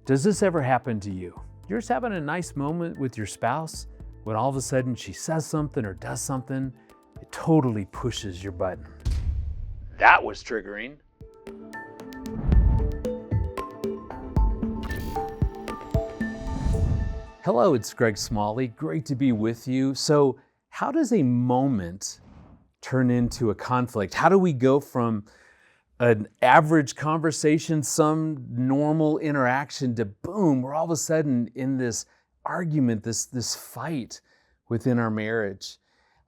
Does this ever happen to you? You're just having a nice moment with your spouse when all of a sudden she says something or does something, it totally pushes your button. That was triggering. Hello, it's Greg Smalley. Great to be with you. So, how does a moment turn into a conflict? How do we go from an average conversation, some normal interaction, to boom, we're all of a sudden in this argument, this fight within our marriage?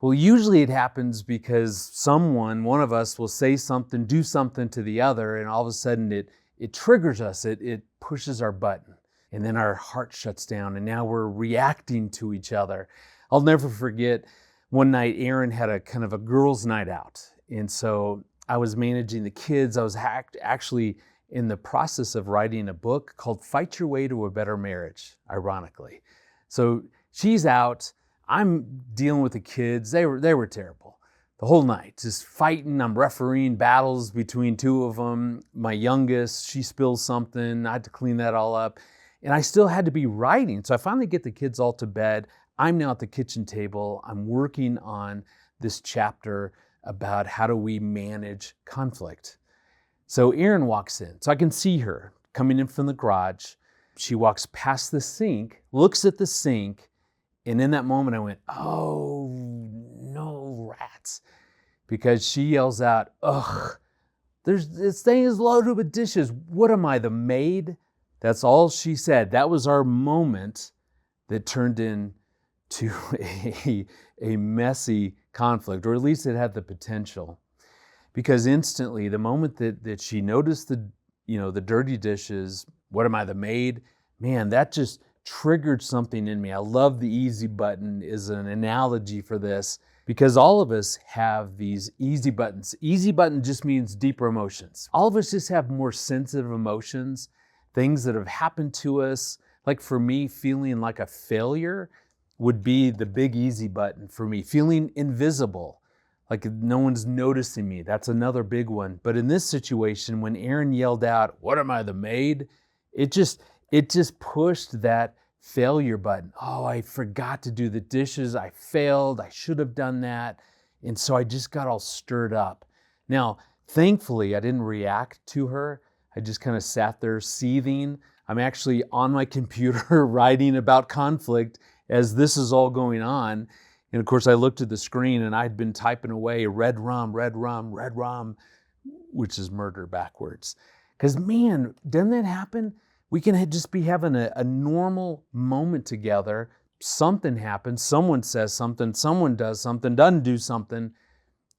Well, usually it happens because one of us will say something, do something to the other, and all of a sudden it triggers us, it pushes our button. And then our heart shuts down, and now we're reacting to each other. I'll never forget one night Aaron had a kind of a girls' night out. And so I was managing the kids. I was actually in the process of writing a book called Fight Your Way to a Better Marriage, ironically. So she's out. I'm dealing with the kids. They were terrible the whole night, just fighting. I'm refereeing battles between two of them. My youngest, she spills something. I had to clean that all up. And I still had to be writing. So I finally get the kids all to bed. I'm now at the kitchen table. I'm working on this chapter about how do we manage conflict. So Erin walks in. So I can see her coming in from the garage. She walks past the sink, looks at the sink, and in that moment I went, oh, no rats. Because she yells out, ugh, this thing is loaded with dishes. What am I, the maid? That's all she said. That was our moment that turned into a messy conflict, or at least it had the potential. Because instantly, the moment that she noticed the dirty dishes, what am I, the maid? Man, that just triggered something in me. I love the easy button as an analogy for this, because all of us have these easy buttons. Easy button just means deeper emotions. All of us just have more sensitive emotions. Things that have happened to us, like for me, feeling like a failure would be the big easy button for me. Feeling invisible, like no one's noticing me, that's another big one. But in this situation, when Aaron yelled out, what am I, the maid? It just pushed that failure button. Oh, I forgot to do the dishes. I failed. I should have done that. And so I just got all stirred up. Now, thankfully, I didn't react to her. I just kind of sat there seething. I'm actually on my computer writing about conflict as this is all going on. And of course, I looked at the screen and I'd been typing away red rum, red rum, red rum, which is murder backwards. Because man, doesn't that happen? We can just be having a normal moment together. Something happens, someone says something, someone does something, doesn't do something,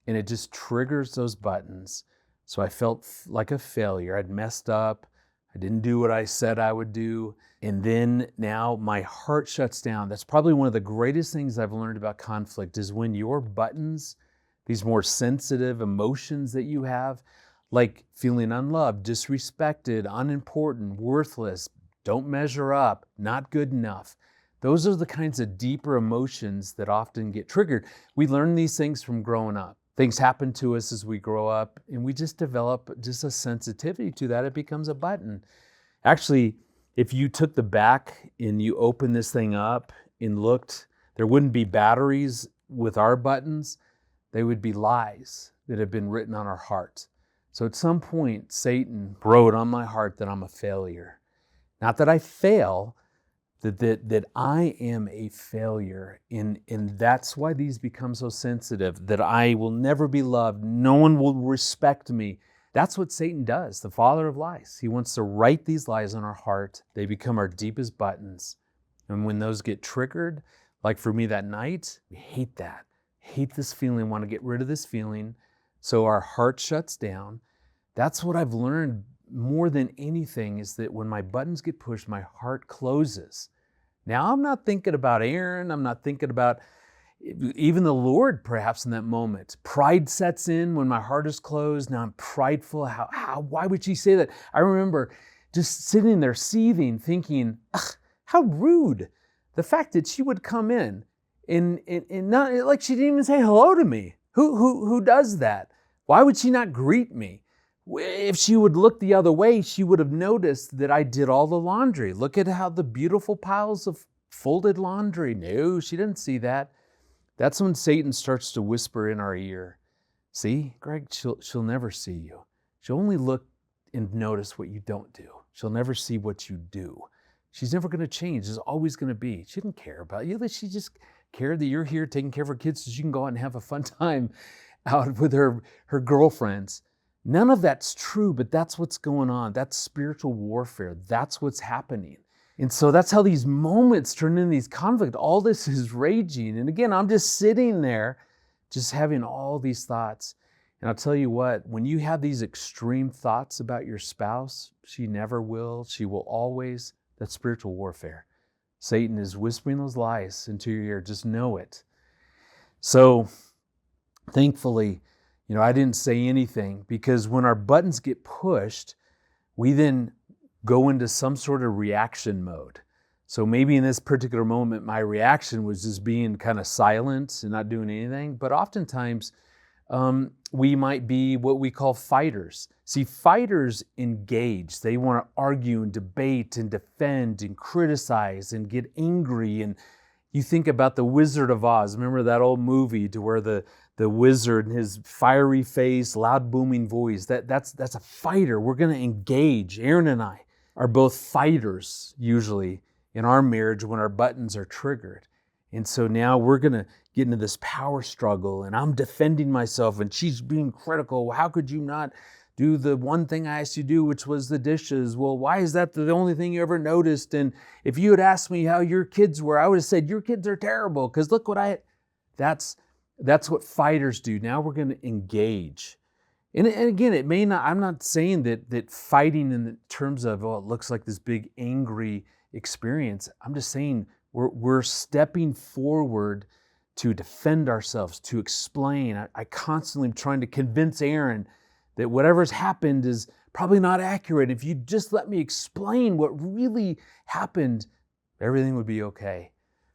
and it just triggers those buttons. So I felt like a failure. I'd messed up. I didn't do what I said I would do. And then now my heart shuts down. That's probably one of the greatest things I've learned about conflict is when your buttons, these more sensitive emotions that you have, like feeling unloved, disrespected, unimportant, worthless, don't measure up, not good enough. Those are the kinds of deeper emotions that often get triggered. We learn these things from growing up. Things happen to us as we grow up, and we just develop just a sensitivity to that. It becomes a button. Actually, if you took the back and you opened this thing up and looked, there wouldn't be batteries with our buttons. They would be lies that have been written on our heart. So at some point, Satan wrote on my heart that I'm a failure. Not that I fail, that I am a failure, and that's why these become so sensitive, that I will never be loved, no one will respect me. That's what Satan does, the father of lies. He wants to write these lies on our heart. They become our deepest buttons. And when those get triggered, like for me that night, I hate that. Hate this feeling, want to get rid of this feeling. So our heart shuts down. That's what I've learned more than anything, is that when my buttons get pushed, my heart closes. Now I'm not thinking about Aaron. I'm not thinking about even the Lord perhaps in that moment. Pride sets in when my heart is closed. Now I'm prideful. Why would she say that? I remember just sitting there seething, thinking, ugh, how rude. The fact that she would come in and not like she didn't even say hello to me. Who does that? Why would she not greet me? If she would look the other way, she would have noticed that I did all the laundry. Look at how the beautiful piles of folded laundry. No, she didn't see that. That's when Satan starts to whisper in our ear. See, Greg, she'll never see you. She'll only look and notice what you don't do. She'll never see what you do. She's never going to change. There's always going to be. She didn't care about you. She just cared that you're here taking care of her kids so she can go out and have a fun time out with her girlfriends. None of that's true, but that's what's going on. That's spiritual warfare. That's what's happening. And so that's how these moments turn into these conflicts. All this is raging. And again, I'm just sitting there, just having all these thoughts. And I'll tell you what, when you have these extreme thoughts about your spouse, she never will, she will always, that's spiritual warfare. Satan is whispering those lies into your ear. Just know it. So thankfully, I didn't say anything, because when our buttons get pushed, we then go into some sort of reaction mode. So maybe in this particular moment, my reaction was just being kind of silent and not doing anything. But oftentimes, we might be what we call fighters. See, fighters engage. They want to argue and debate and defend and criticize and get angry. And you think about the Wizard of Oz. Remember that old movie to where the wizard and his fiery face, loud booming voice, that's a fighter. We're going to engage. Aaron and I are both fighters usually in our marriage when our buttons are triggered. And so now we're going to get into this power struggle, and I'm defending myself, and she's being critical. How could you not do the one thing I asked you to do, which was the dishes? Well, why is that the only thing you ever noticed? And if you had asked me how your kids were, I would have said, your kids are terrible, because look what that's what fighters do. Now we're going to engage. And again, it may not, I'm not saying that fighting in the terms of, it looks like this big angry experience. I'm just saying we're stepping forward to defend ourselves, to explain. I constantly am trying to convince Aaron that whatever's happened is probably not accurate. If you just let me explain what really happened, everything would be okay.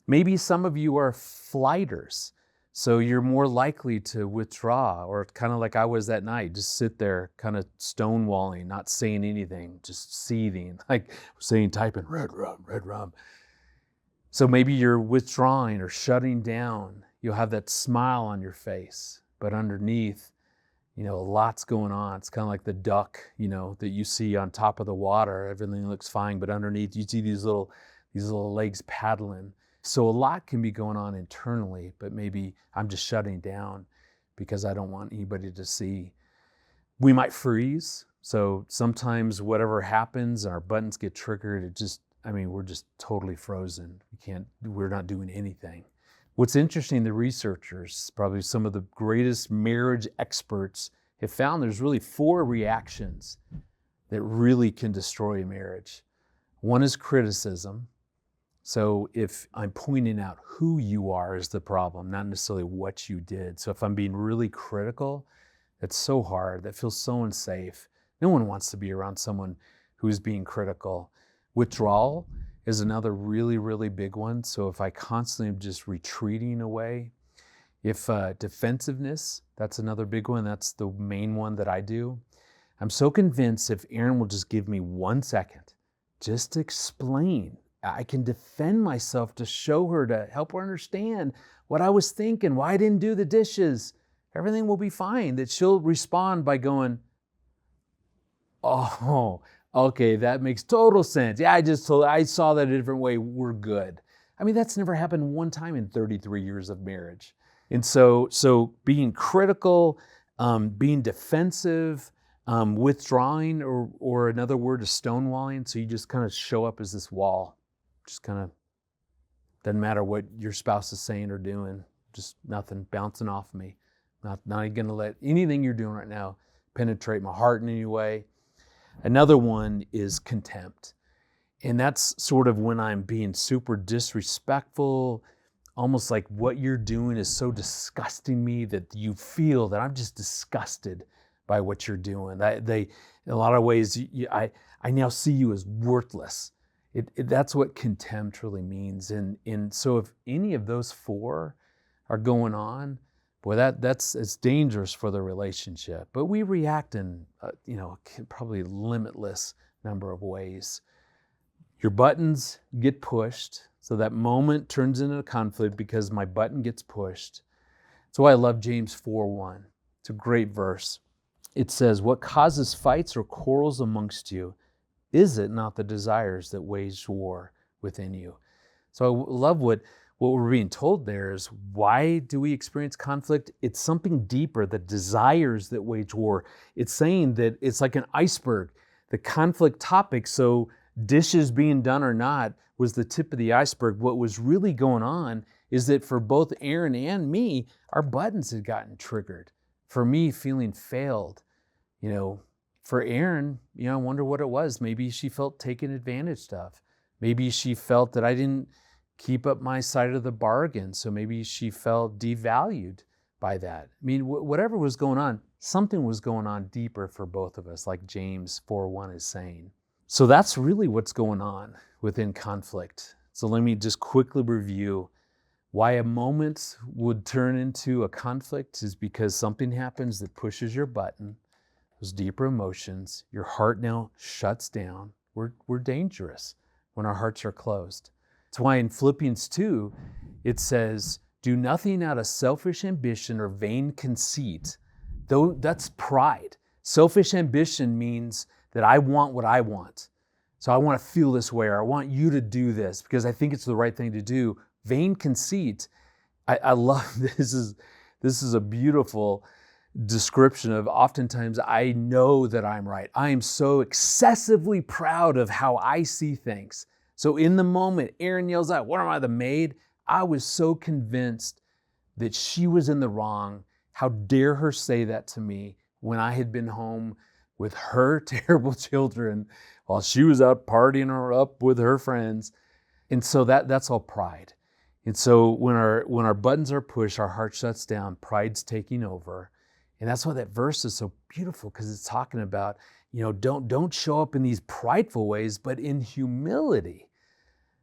Maybe some of you are flighters, so you're more likely to withdraw, or kind of like I was that night, just sit there kind of stonewalling, not saying anything, just seething, like saying, typing, red rum. So maybe you're withdrawing or shutting down. You'll have that smile on your face, but underneath, a lot's going on. It's kind of like the duck, that you see on top of the water. Everything looks fine, but underneath you see these little legs paddling. So a lot can be going on internally, but maybe I'm just shutting down because I don't want anybody to see. We might freeze. So sometimes whatever happens, our buttons get triggered. We're just totally frozen. We're not doing anything. What's interesting, the researchers, probably some of the greatest marriage experts, have found there's really 4 reactions that really can destroy a marriage. One is criticism. So if I'm pointing out who you are is the problem, not necessarily what you did. So if I'm being really critical, that's so hard. That feels so unsafe. No one wants to be around someone who's being critical. Withdrawal is another really, really big one. So if I constantly am just retreating away. If defensiveness, that's another big one. That's the main one that I do. I'm so convinced if Erin will just give me 1 second, just to explain, I can defend myself to show her, to help her understand what I was thinking, why I didn't do the dishes. Everything will be fine. That she'll respond by going, oh, okay, that makes total sense. Yeah, I saw that a different way. We're good. That's never happened one time in 33 years of marriage. And so being critical, being defensive, withdrawing, or another word is stonewalling. So you just kind of show up as this wall. Just kind of doesn't matter what your spouse is saying or doing. Just nothing bouncing off me. Not going to let anything you're doing right now penetrate my heart in any way. Another one is contempt. And that's sort of when I'm being super disrespectful, almost like what you're doing is so disgusting me that you feel that I'm just disgusted by what you're doing. In a lot of ways, I now see you as worthless. That's what contempt really means. And so if any of those 4 are going on, boy, it's dangerous for the relationship. But we react in, probably limitless number of ways. Your buttons get pushed, so that moment turns into a conflict because my button gets pushed. That's why I love James 4:1. It's a great verse. It says, "What causes fights or quarrels amongst you? Is it not the desires that wage war within you?" So I love what we're being told there is, why do we experience conflict? It's something deeper, the desires that wage war. It's saying that it's like an iceberg, the conflict topic. So dishes being done or not was the tip of the iceberg. What was really going on is that for both Aaron and me, our buttons had gotten triggered. For me, feeling failed. For Aaron, I wonder what it was. Maybe she felt taken advantage of. Maybe she felt that I didn't keep up my side of the bargain. So maybe she felt devalued by that. I mean, whatever was going on, something was going on deeper for both of us, like James 4:1 is saying. So that's really what's going on within conflict. So let me just quickly review why a moment would turn into a conflict is because something happens that pushes your button, those deeper emotions. Your heart now shuts down. We're dangerous when our hearts are closed. That's why in Philippians 2, it says, "Do nothing out of selfish ambition or vain conceit." Though that's pride. Selfish ambition means that I want what I want. So I want to feel this way, or I want you to do this because I think it's the right thing to do. Vain conceit, I love this is a beautiful description of oftentimes I know that I'm right. I am so excessively proud of how I see things. So in the moment, Aaron yells out, "What am I, the maid?" I was so convinced that she was in the wrong. How dare her say that to me when I had been home with her terrible children while she was out partying or up with her friends. And so that's all pride. And so when our buttons are pushed, our heart shuts down, pride's taking over. And that's why that verse is so beautiful, because it's talking about, don't show up in these prideful ways, but in humility.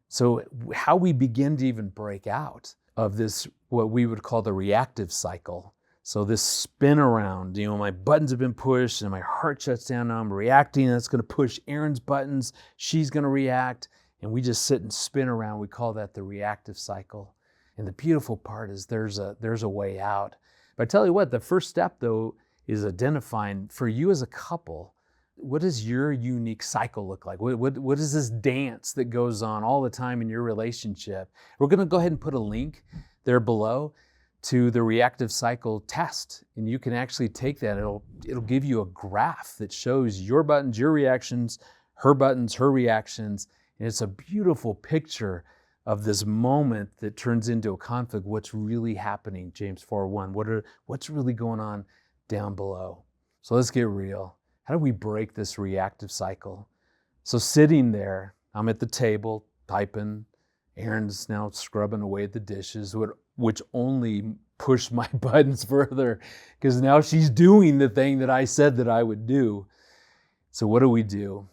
So how we begin to even break out of this, what we would call the reactive cycle. So this spin around, my buttons have been pushed and my heart shuts down. Now I'm reacting, and that's going to push Aaron's buttons. She's going to react, and we just sit and spin around. We call that the reactive cycle. And the beautiful part is there's a way out. But I tell you what, the first step though is identifying, for you as a couple, what does your unique cycle look like? What is this dance that goes on all the time in your relationship? We're going to go ahead and put a link there below to the reactive cycle test. And you can actually take that. It'll give you a graph that shows your buttons, your reactions, her buttons, her reactions. And it's a beautiful picture of this moment that turns into a conflict. What's really happening, James 4:1? What's really going on down below? So let's get real. How do we break this reactive cycle? So sitting there, I'm at the table typing. Aaron's now scrubbing away at the dishes, which only pushed my buttons further, because now she's doing the thing that I said that I would do. So what do?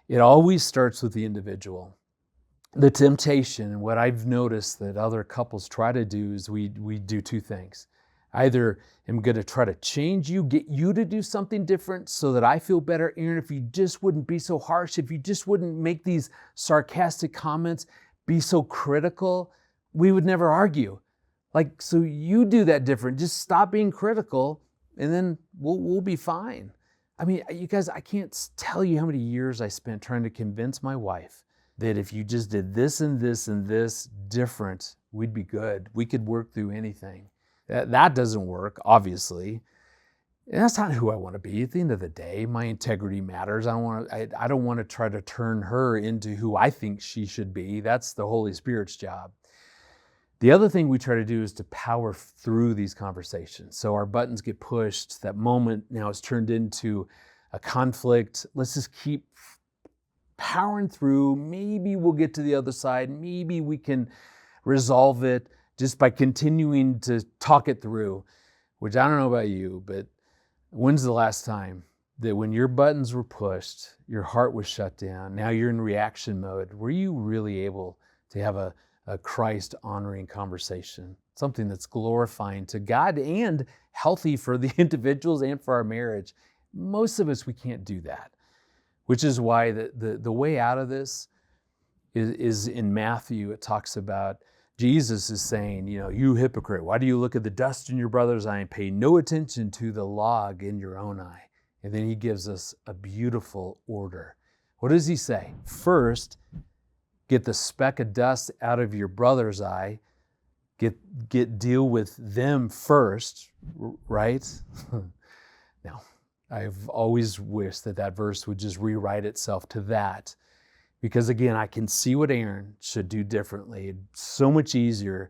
It always starts with the individual. The temptation, and what I've noticed that other couples try to do, is we do two things. Either I'm going to try to change you, get you to do something different so that I feel better. Aaron, if you just wouldn't be so harsh, if you just wouldn't make these sarcastic comments, be so critical, we would never argue. So you do that different. Just stop being critical, and then we'll be fine. I mean, you guys, I can't tell you how many years I spent trying to convince my wife that if you just did this and this and this different, we'd be good. We could work through anything. That doesn't work, obviously. And that's not who I want to be. At the end of the day, my integrity matters. I don't want to try to turn her into who I think she should be. That's the Holy Spirit's job. The other thing we try to do is to power through these conversations. So our buttons get pushed. That moment now is turned into a conflict. Let's just keep powering through. Maybe we'll get to the other side. Maybe we can resolve it just by continuing to talk it through, which I don't know about you, but when's the last time that when your buttons were pushed, your heart was shut down, now you're in reaction mode, were you really able to have a Christ-honoring conversation? something that's glorifying to God and healthy for the individuals and for our marriage. Most of us, we can't do that, which is why the way out of this is in Matthew. It talks about Jesus is saying, you hypocrite, why do you look at the dust in your brother's eye and pay no attention to the log in your own eye? And then he gives us a beautiful order. What does he say? First, get the speck of dust out of your brother's eye. Deal with them first, right? Now, I've always wished that verse would just rewrite itself to that. Because again, I can see what Aaron should do differently. It's so much easier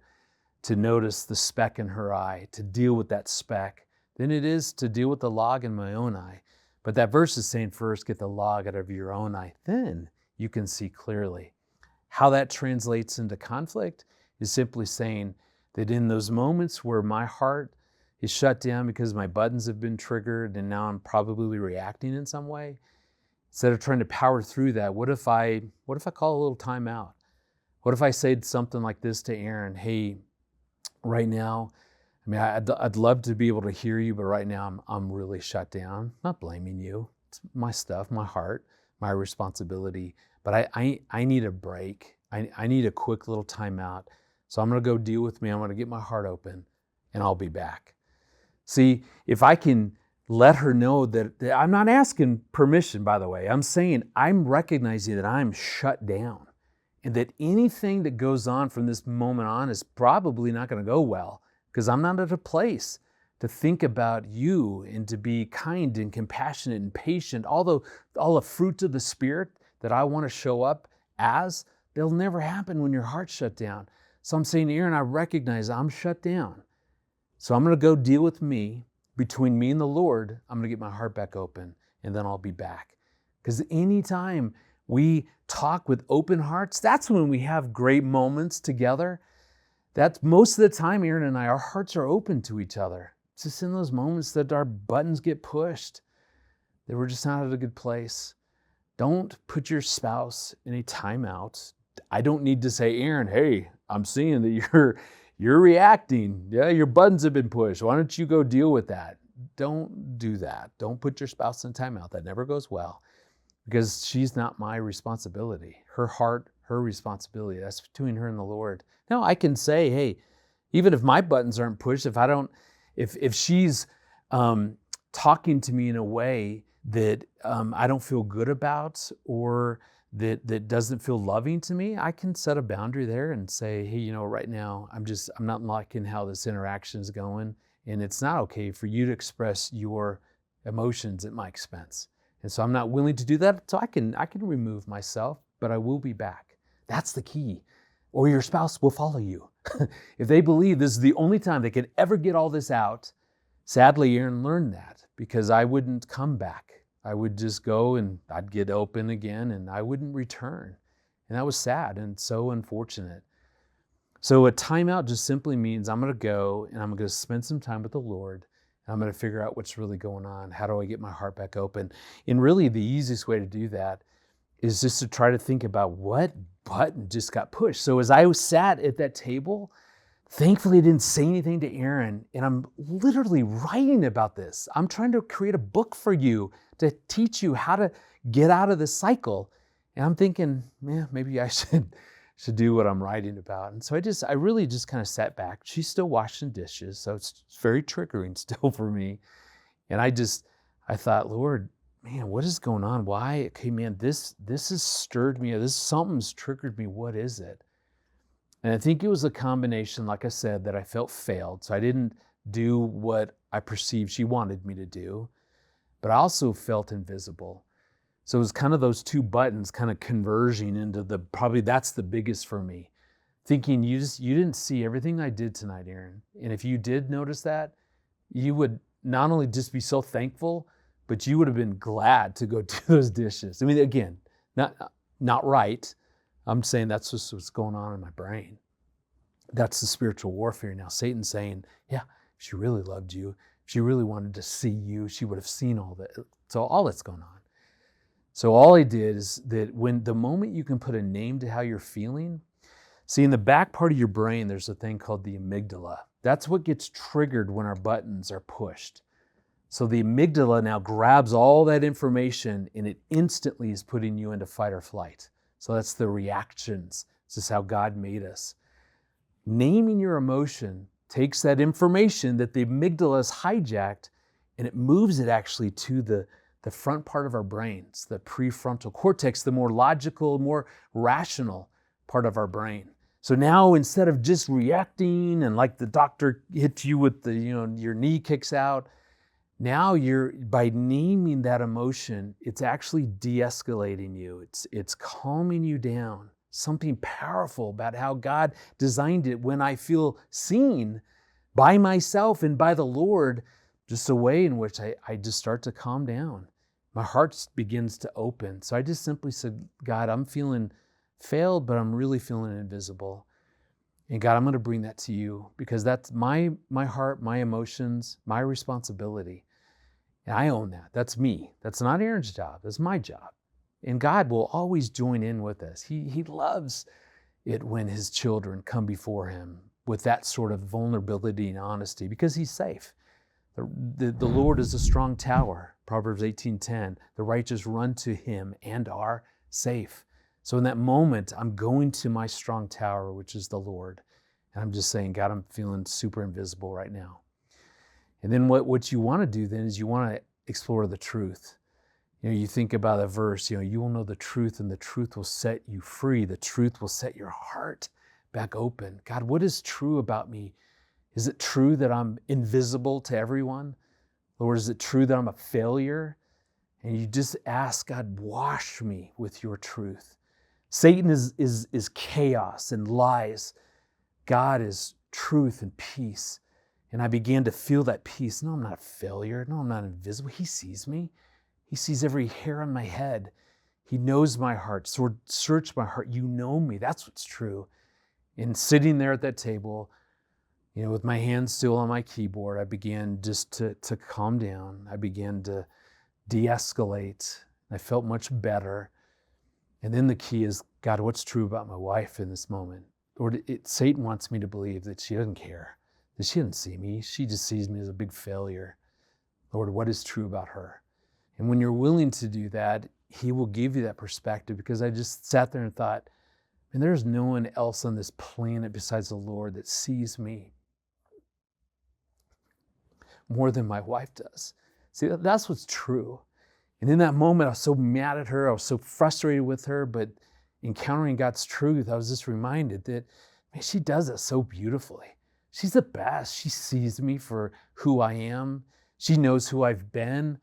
to notice the speck in her eye, to deal with that speck, than it is to deal with the log in my own eye. But that verse is saying first, get the log out of your own eye. Then you can see clearly. How that translates into conflict is simply saying that in those moments where my heart is shut down because my buttons have been triggered and now I'm probably reacting in some way, instead of trying to power through that, what if I call a little timeout? What if I said something like this to Aaron? Hey, right now, I'd love to be able to hear you, but right now I'm really shut down. I'm not blaming you. It's my stuff, my heart, my responsibility. But I need a break. I need a quick little timeout. So I'm going to go deal with me. I'm going to get my heart open, and I'll be back. See, if I can let her know that I'm not asking permission, by the way. I'm saying I'm recognizing that I'm shut down and that anything that goes on from this moment on is probably not going to go well because I'm not at a place to think about you and to be kind and compassionate and patient. All the fruits of the Spirit that I want to show up as, they'll never happen when your heart's shut down. So I'm saying, Aaron, I recognize I'm shut down. So I'm going to go deal with me. Between me and the Lord, I'm going to get my heart back open, and then I'll be back. Because anytime we talk with open hearts, that's when we have great moments together. That's most of the time, Aaron and I, our hearts are open to each other. It's just in those moments that our buttons get pushed, that we're just not at a good place. Don't put your spouse in a timeout. I don't need to say, Aaron, hey, I'm seeing that you're reacting. Yeah, your buttons have been pushed. Why don't you go deal with that? Don't do that. Don't put your spouse in timeout. That never goes well because she's not my responsibility. Her heart, her responsibility. That's between her and the Lord. Now I can say, hey, even if my buttons aren't pushed, if she's talking to me in a way that I don't feel good about or that doesn't feel loving to me, I can set a boundary there and say, hey, right now I'm not liking how this interaction is going, and it's not okay for you to express your emotions at my expense. And so I'm not willing to do that. So I can remove myself, but I will be back. That's the key. Or your spouse will follow you. If they believe this is the only time they can ever get all this out, sadly, Aaron learned that because I wouldn't come back. I would just go and I'd get open again and I wouldn't return. And that was sad and so unfortunate. So a timeout just simply means I'm going to go and I'm going to spend some time with the Lord and I'm going to figure out what's really going on. How do I get my heart back open? And really the easiest way to do that is just to try to think about what button just got pushed. So as I sat at that table, thankfully I didn't say anything to Aaron, and I'm literally writing about this. I'm trying to create a book for you to teach you how to get out of the cycle. And I'm thinking, maybe I should do what I'm writing about. And so I really just kind of sat back. She's still washing dishes, so it's very triggering still for me. And I thought, Lord, man, what is going on? Why? Okay, man, this has stirred me. Something's triggered me. What is it? And I think it was a combination, like I said, that I felt failed. So I didn't do what I perceived she wanted me to do, but I also felt invisible. So it was kind of those two buttons kind of converging into probably that's the biggest for me. Thinking you didn't see everything I did tonight, Aaron. And if you did notice that, you would not only just be so thankful, but you would have been glad to go do those dishes. I mean, again, not right. I'm saying that's just what's going on in my brain. That's the spiritual warfare now. Satan's saying, yeah, if she really loved you, if she really wanted to see you, she would have seen all that. So all that's going on. So all I did is that when the moment you can put a name to how you're feeling, See, in the back part of your brain, there's a thing called the amygdala. That's what gets triggered when our buttons are pushed. So the amygdala now grabs all that information and it instantly is putting you into fight or flight. So that's the reactions. This is how God made us. Naming your emotion takes that information that the amygdala has hijacked and it moves it actually to the front part of our brains, the prefrontal cortex, the more logical, more rational part of our brain. So now instead of just reacting and like the doctor hits you with the, your knee kicks out, now by naming that emotion, it's actually de-escalating you. It's calming you down. Something powerful about how God designed it when I feel seen by myself and by the Lord, just a way in which I just start to calm down. My heart begins to open. So I just simply said, God, I'm feeling failed, but I'm really feeling invisible. And God, I'm going to bring that to you because that's my heart, my emotions, my responsibility. And I own that. That's me. That's not Aaron's job. That's my job. And God will always join in with us. He loves it when his children come before him with that sort of vulnerability and honesty because he's safe. The Lord is a strong tower, Proverbs 18:10. The righteous run to him and are safe. So in that moment, I'm going to my strong tower, which is the Lord. And I'm just saying, God, I'm feeling super invisible right now. And then what you want to do then is you want to explore the truth. You think about a verse, you will know the truth and the truth will set you free. The truth will set your heart back open. God, what is true about me? Is it true that I'm invisible to everyone? Or is it true that I'm a failure? And you just ask, God, wash me with your truth. Satan is chaos and lies. God is truth and peace. And I began to feel that peace. No, I'm not a failure. No, I'm not invisible. He sees me. He sees every hair on my head. He knows my heart. So search my heart. You know me. That's what's true. And sitting there at that table, with my hands still on my keyboard, I began just to calm down. I began to de-escalate. I felt much better. And then the key is, God, what's true about my wife in this moment? Lord, Satan wants me to believe that she doesn't care, that she doesn't see me. She just sees me as a big failure. Lord, what is true about her? And when you're willing to do that, he will give you that perspective because I just sat there and thought, and there's no one else on this planet besides the Lord that sees me more than my wife does. See, that's what's true. And in that moment, I was so mad at her. I was so frustrated with her, but encountering God's truth, I was just reminded that, man, she does it so beautifully. She's the best. She sees me for who I am. She knows who I've been.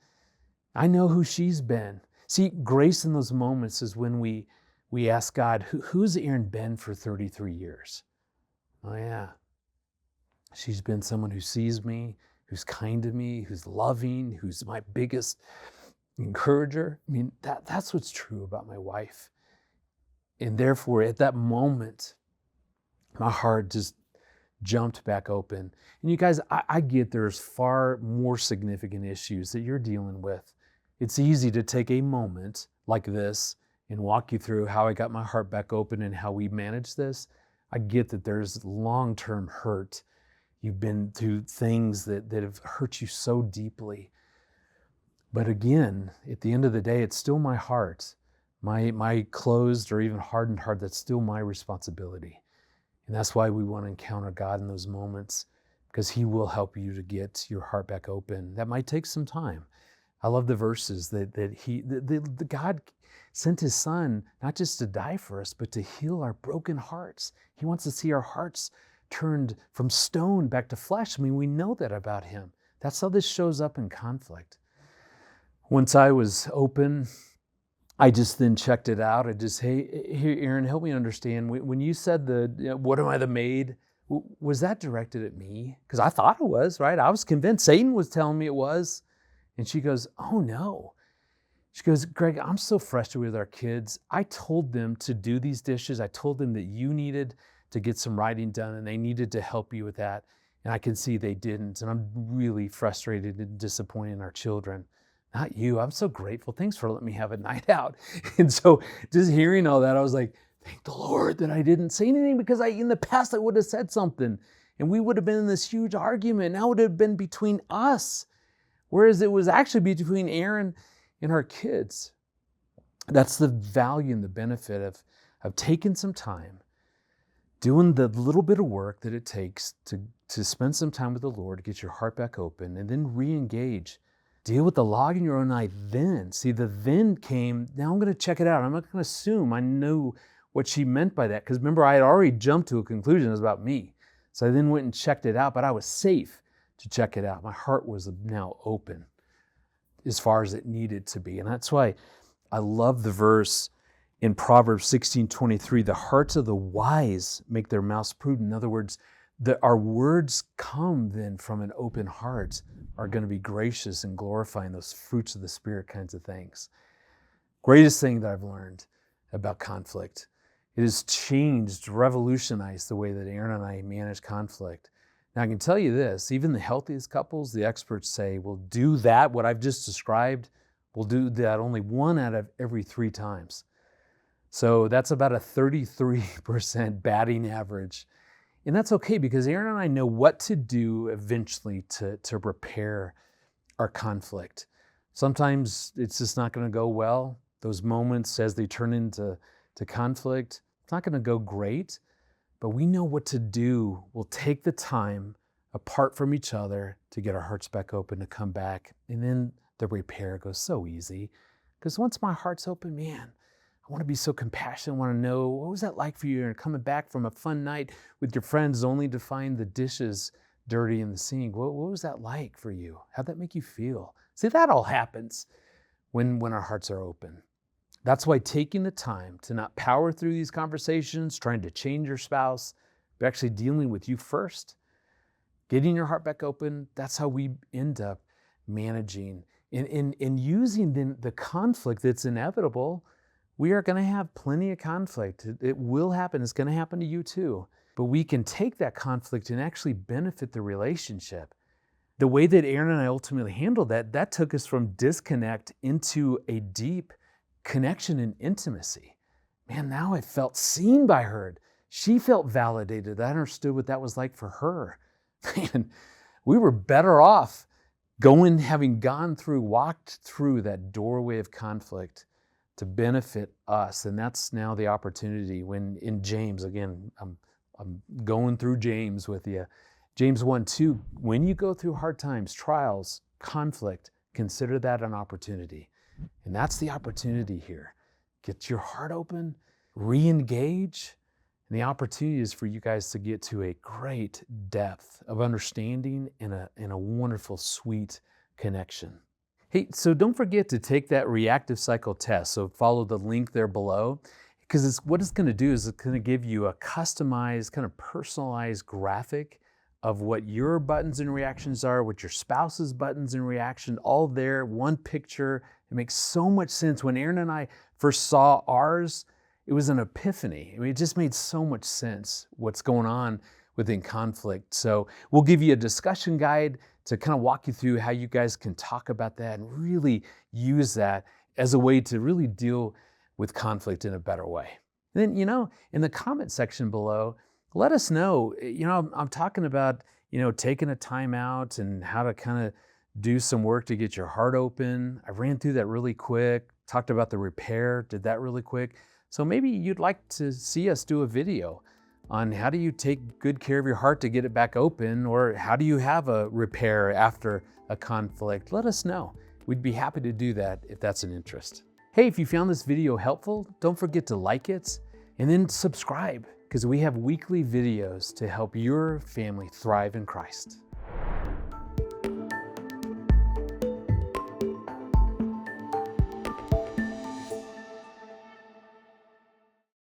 I know who she's been. See, grace in those moments is when we ask God, who's Aaron been for 33 years? Oh yeah. She's been someone who sees me, who's kind to me, who's loving, who's my biggest encourager. I mean, that's what's true about my wife. And therefore, at that moment, my heart just jumped back open. And you guys, I get there's far more significant issues that you're dealing with. It's easy to take a moment like this and walk you through how I got my heart back open and how we manage this. I get that there's long-term hurt. You've been through things that have hurt you so deeply. But again, at the end of the day, it's still my heart, my closed or even hardened heart, that's still my responsibility. And that's why we want to encounter God in those moments, because he will help you to get your heart back open. That might take some time. I love the verses that God sent his son, not just to die for us, but to heal our broken hearts. He wants to see our hearts turned from stone back to flesh. I mean, we know that about him. That's how this shows up in conflict. Once I was open, I just then checked it out. I just, hey, Aaron, help me understand. When you said what am I, the maid? Was that directed at me? Because I thought it was, right? I was convinced. Satan was telling me it was. And she goes, oh no. She goes, Greg, I'm so frustrated with our kids. I told them to do these dishes. I told them that you needed to get some writing done and they needed to help you with that. And I can see they didn't. And I'm really frustrated and disappointed in our children. Not you. I'm so grateful. Thanks for letting me have a night out. And so just hearing all that, I was like, Thank the Lord that I didn't say anything, because in the past I would have said something and we would have been in this huge argument. Now it would have been between us, whereas it was actually between Aaron and our kids. That's the value and the benefit of taking some time, doing the little bit of work that it takes to spend some time with the Lord, to get your heart back open, and then re-engage. Deal with the log in your own eye then. See, the then came, now I'm going to check it out. I'm not going to assume I knew what she meant by that, because remember, I had already jumped to a conclusion it was about me. So I then went and checked it out, but I was safe to check it out. My heart was now open as far as it needed to be. And that's why I love the verse in Proverbs 16:23, the hearts of the wise make their mouths prudent. In other words, our words come then from an open heart are going to be gracious and glorifying those fruits of the Spirit kinds of things. Greatest thing that I've learned about conflict. It has changed, revolutionized the way that Aaron and I manage conflict. Now I can tell you this, even the healthiest couples, the experts say, will do that, what I've just described, will do that only 1 out of every 3 times. So that's about a 33% batting average. And that's okay, because Aaron and I know what to do eventually to repair our conflict. Sometimes it's just not going to go well. Those moments as they turn into conflict, it's not going to go great, but we know what to do. We'll take the time apart from each other to get our hearts back open, to come back. And then the repair goes so easy, because once my heart's open, man, I want to be so compassionate. I want to know, what was that like for you? And coming back from a fun night with your friends only to find the dishes dirty in the sink. What was that like for you? How'd that make you feel? See, that all happens when our hearts are open. That's why taking the time to not power through these conversations, trying to change your spouse, but actually dealing with you first, getting your heart back open, that's how we end up managing and using the conflict that's inevitable. We are going to have plenty of conflict. It will happen. It's going to happen to you too. But we can take that conflict and actually benefit the relationship. The way that Aaron and I ultimately handled that took us from disconnect into a deep connection and intimacy. Man, now I felt seen by her. She felt validated. I understood what that was like for her. Man, we were better off having walked through that doorway of conflict to benefit us. And that's now the opportunity when in James, again, I'm going through James with you. James 1:2, when you go through hard times, trials, conflict, consider that an opportunity. And that's the opportunity here. Get your heart open, re-engage, and the opportunity is for you guys to get to a great depth of understanding and a wonderful, sweet connection. Hey, so don't forget to take that Reactive Cycle test. So follow the link there below, because what it's going to do is it's going to give you a customized, kind of personalized graphic of what your buttons and reactions are, what your spouse's buttons and reaction, all there, one picture. It makes so much sense. When Aaron and I first saw ours, it was an epiphany. I mean, it just made so much sense what's going on within conflict. So we'll give you a discussion guide to kind of walk you through how you guys can talk about that and really use that as a way to really deal with conflict in a better way. And then, in the comment section below, let us know. I'm talking about, taking a time out and how to kind of do some work to get your heart open. I ran through that really quick, talked about the repair, did that really quick. So maybe you'd like to see us do a video on how do you take good care of your heart to get it back open, or how do you have a repair after a conflict? Let us know. We'd be happy to do that if that's an interest. Hey, if you found this video helpful, don't forget to like it and then subscribe, because we have weekly videos to help your family thrive in Christ.